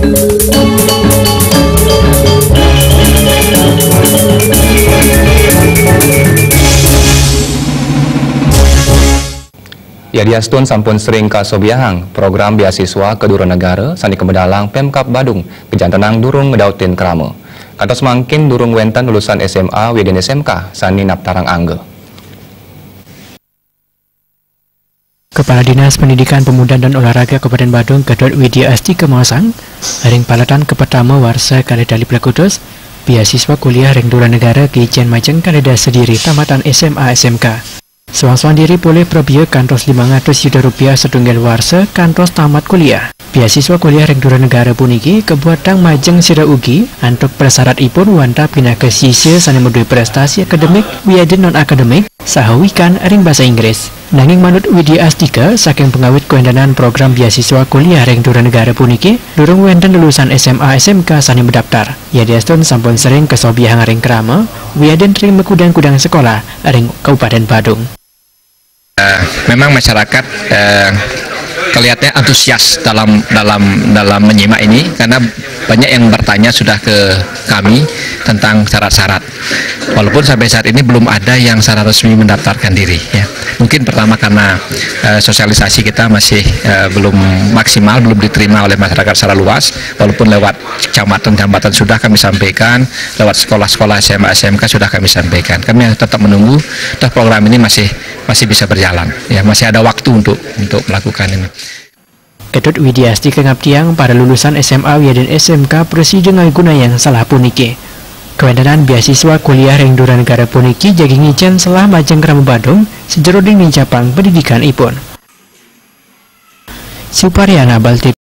Ya diastun sampun sering kasobiahang program beasiswa ke Dura Negara sani kebedalang Pemkab Badung kejantenang durung ngedautin krama. Kantos mangkin durung wenten lulusan SMA wedin SMK sani naptarang angge. Kepala Dinas Pendidikan Pemuda dan Olahraga Kabupaten Badung Gatot Widya Asti Kemasang haring palatan ke pertama warsa kaleda Liplakutus beasiswa kuliah ring Dura Negara ke Ijen Majeng kaleda sediri tamatan SMA SMK. Sewan-sewan diri boleh probio kantos 500 juta rupiah setunggal warsa kantos tamat kuliah. Beasiswa kuliah ring Dura Negara puniki kebuatang Majeng Sira ugi antuk prasyarat ipun wanta pindah ke sisir sani medui prestasi akademik wiadin non akademik sahawikan ring bahasa Inggris. Nanging manut Widya Astika saking pengawit kuendanan program beasiswa kuliah ring Dura Negara puniki durung wenten lulusan SMA SMK sani mendaftar. Ya diastun sampun sering kesobiahang ring krama wiadin ring mekudang-kudang sekolah ring Kabupaten Badung. Memang masyarakat kelihatannya antusias dalam menyimak ini karena banyak yang bertanya sudah ke kami tentang syarat-syarat. Walaupun sampai saat ini belum ada yang secara resmi mendaftarkan diri. Ya. Mungkin pertama karena sosialisasi kita masih belum maksimal, belum diterima oleh masyarakat secara luas. Walaupun lewat jambatan sudah kami sampaikan, lewat sekolah-sekolah SMA SMK sudah kami sampaikan. Kami tetap menunggu, program ini masih bisa berjalan. Ya, masih ada waktu untuk melakukan ini. Gatot Widya Asti kengabdiang para lulusan SMA dan SMK presiden guna yang salah puniki. Kewendanan beasiswa kuliah ring Dura Negara puniki jaging ijen selah Majeng Krama Badung sejeroding di Japang pendidikan ipun. Supariana Balti